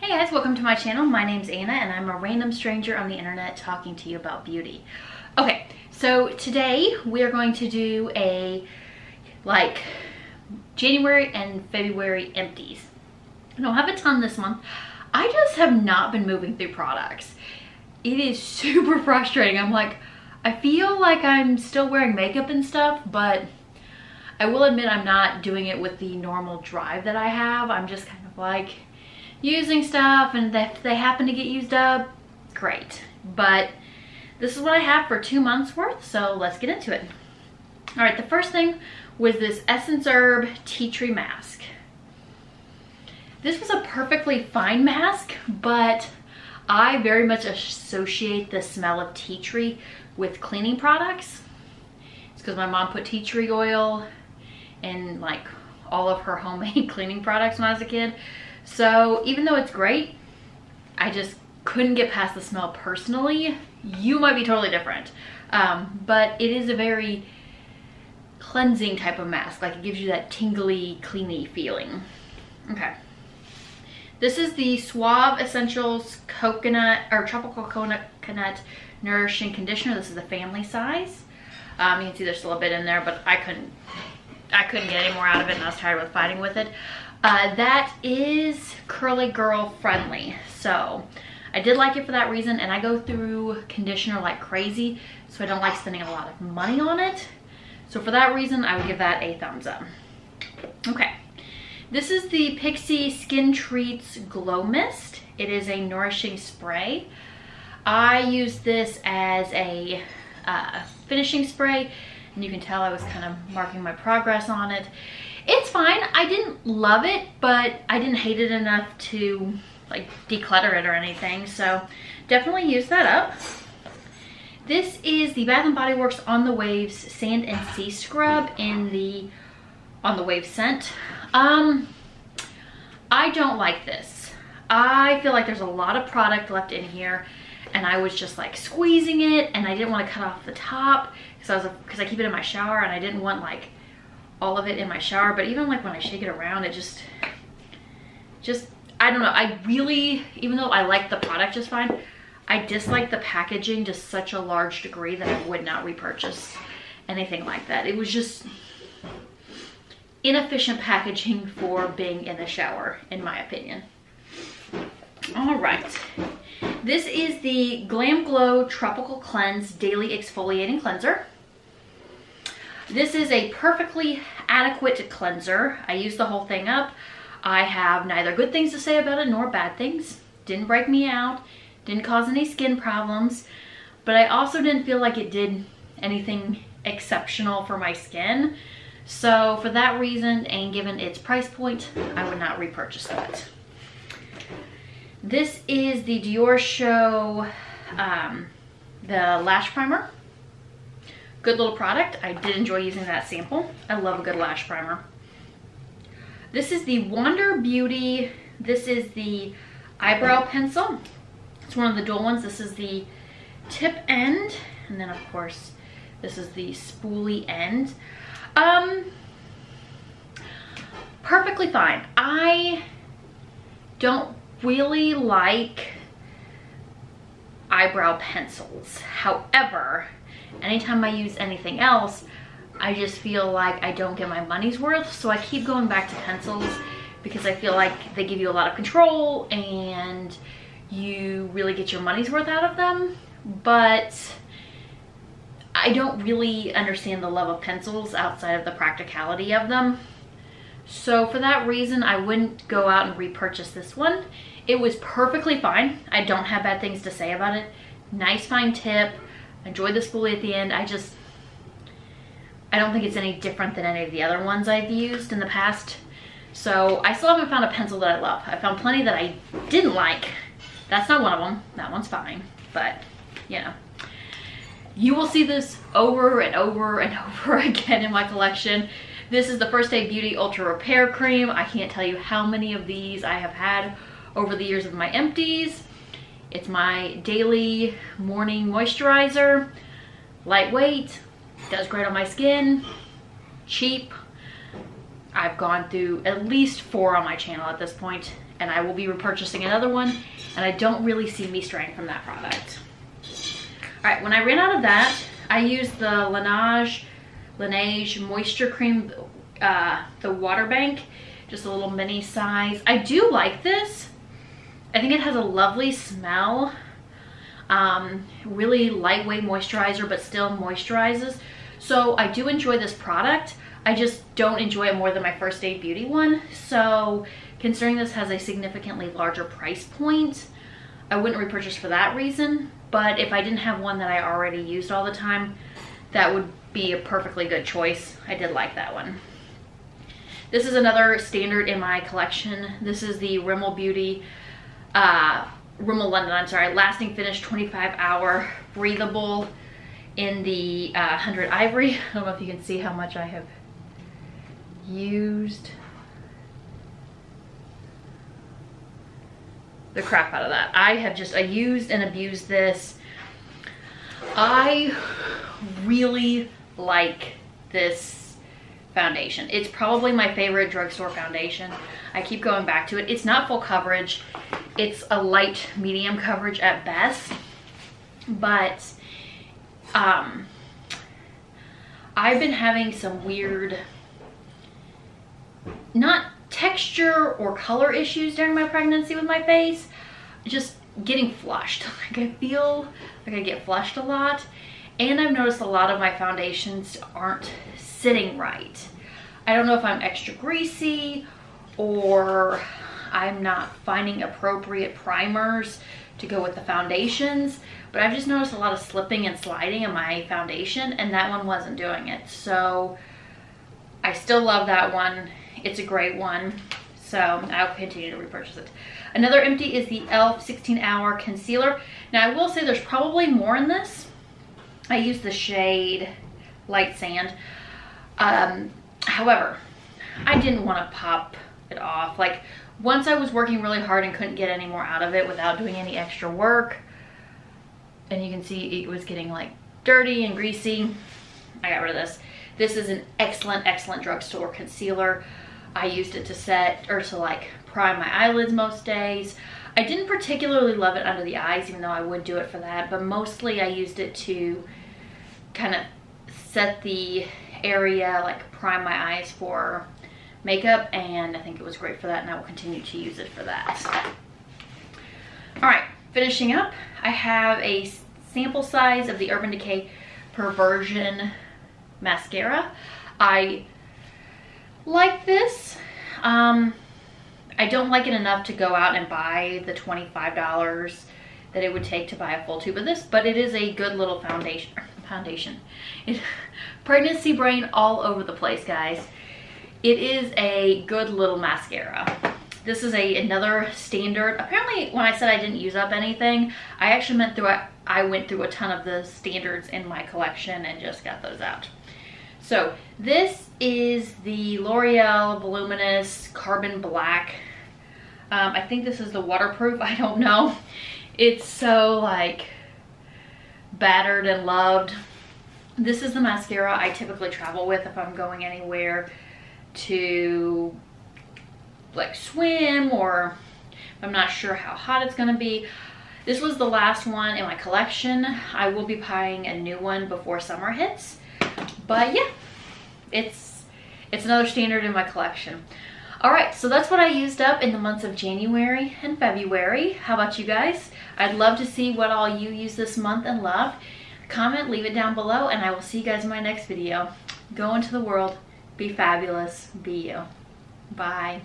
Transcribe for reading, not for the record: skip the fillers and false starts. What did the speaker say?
Hey guys, welcome to my channel. My name's Anna and I'm a random stranger on the internet talking to you about beauty. Okay, so today we are going to do a January and February empties. I don't have a ton this month. I just have not been moving through products. It is super frustrating. I feel like I'm still wearing makeup and stuff, but I will admit I'm not doing it with the normal drive that I have. I'm just kind of like using stuff, and if they happen to get used up, great. But this is what I have for 2 months worth, so let's get into it. All right, the first thing was this Essence Herb Tea Tree Mask. This was a perfectly fine mask, but I very much associate the smell of tea tree with cleaning products. It's because my mom put tea tree oil in like all of her homemade cleaning products when I was a kid. So even though it's great, I just couldn't get past the smell personally. You might be totally different, but it is a very cleansing type of mask. Like, it gives you that tingly, cleany feeling. Okay. This is the Suave Essentials Coconut or Tropical Coconut Nourishing Conditioner. This is the family size. You can see there's still a bit in there, but I couldn't get any more out of it, and I was tired of fighting with it. That is curly girl friendly, so I did like it for that reason, and I go through conditioner like crazy, so I don't like spending a lot of money on it. So for that reason, I would give that a thumbs up. Okay, this is the Pixi Skin Treats Glow Mist. It is a nourishing spray. I use this as a finishing spray, and you can tell I was kind of marking my progress on it. It's fine. I didn't love it, but I didn't hate it enough to like declutter it or anything, so definitely use that up. This is the Bath & Body Works On The Waves Sand and Sea Scrub in the On The Wave scent. I don't like this. I feel like there's a lot of product left in here, and I was just like squeezing it, and I didn't want to cut off the top because I keep it in my shower, and I didn't want like all of it in my shower. But even like when I shake it around, it just I don't know. I really, even though I like the product just fine, I dislike the packaging to such a large degree that I would not repurchase anything like that. It was just inefficient packaging for being in the shower, in my opinion. All right, this is the Glam Glow Tropical Cleanse Daily Exfoliating Cleanser. This is a perfectly adequate cleanser. I used the whole thing up. I have neither good things to say about it nor bad things. Didn't break me out, didn't cause any skin problems, but I also didn't feel like it did anything exceptional for my skin. So for that reason, and given its price point, I would not repurchase that. This is the Dior Show, the Lash Primer. Good little product. I did enjoy using that sample. I love a good lash primer. This is the Wander Beauty. This is the eyebrow pencil. It's one of the dual ones. This is the tip end, and then of course this is the spoolie end. Perfectly fine. I don't really like eyebrow pencils. However, anytime I use anything else, I just feel like I don't get my money's worth. So I keep going back to pencils because I feel like they give you a lot of control and you really get your money's worth out of them. But I don't really understand the love of pencils outside of the practicality of them. So for that reason, I wouldn't go out and repurchase this one. It was perfectly fine. I don't have bad things to say about it. Nice fine tip. Enjoyed the spoolie at the end. I don't think it's any different than any of the other ones I've used in the past. So I still haven't found a pencil that I love. I found plenty that I didn't like. That's not one of them. That one's fine. But, you know. You will see this over and over and over again in my collection. This is the First Aid Beauty Ultra Repair Cream. I can't tell you how many of these I have had over the years of my empties. It's my daily morning moisturizer. Lightweight, does great on my skin, cheap. I've gone through at least 4 on my channel at this point, and I will be repurchasing another one, and I don't really see me straying from that product. All right, when I ran out of that, I used the Laneige Moisture Cream, the Water Bank, just a little mini size. I do like this. I think it has a lovely smell. Really lightweight moisturizer, but still moisturizes. So I do enjoy this product. I just don't enjoy it more than my First Aid Beauty one. So considering this has a significantly larger price point, I wouldn't repurchase for that reason. But if I didn't have one that I already used all the time, that would be a perfectly good choice. I did like that one. This is another standard in my collection. This is the Rimmel Beauty, Rimmel London, I'm sorry, Lasting Finish 25-hour breathable in the 100 Ivory. I don't know if you can see how much I have used the crap out of that. I used and abused this. I really like this foundation. It's probably my favorite drugstore foundation. I keep going back to it. It's not full coverage. It's a light medium coverage at best, but I've been having some weird, not texture or color issues during my pregnancy with my face, just getting flushed. Like I feel like I get flushed a lot, and I've noticed a lot of my foundations aren't sitting right. I don't know if I'm extra greasy or I'm not finding appropriate primers to go with the foundations, but I've just noticed a lot of slipping and sliding in my foundation, and that one wasn't doing it. So I still love that one. It's a great one, so I'll continue to repurchase it. Another empty is the e.l.f. 16-hour concealer. Now I will say there's probably more in this. I use the shade Light Sand. However, I didn't want to pop it off. Like once I was working really hard and couldn't get any more out of it without doing any extra work, and you can see it was getting like dirty and greasy, I got rid of this. This is an excellent, excellent drugstore concealer. I used it to set or to like prime my eyelids most days. I didn't particularly love it under the eyes, even though I would do it for that, but mostly I used it to kind of set the area, like prime my eyes for makeup, and I think it was great for that, and I will continue to use it for that. All right, finishing up, I have a sample size of the Urban Decay Perversion mascara. I like this. I don't like it enough to go out and buy the $25 that it would take to buy a full tube of this, but it is a good little foundation. Pregnancy brain all over the place, guys. It is a good little mascara. This is another standard. Apparently, when I said I didn't use up anything, I actually meant I went through a ton of the standards in my collection and just got those out. So this is the L'Oreal Voluminous Carbon Black. I think this is the waterproof. I don't know. It's so like battered and loved. This is the mascara I typically travel with if I'm going anywhere to like swim, or I'm not sure how hot it's gonna be. This was the last one in my collection. I will be buying a new one before summer hits, but yeah, it's another standard in my collection. All right, so that's what I used up in the months of January and February. How about you guys? I'd love to see what all you use this month and love. Comment, leave it down below, and I will see you guys in my next video. Go into the world, be fabulous, be you. Bye.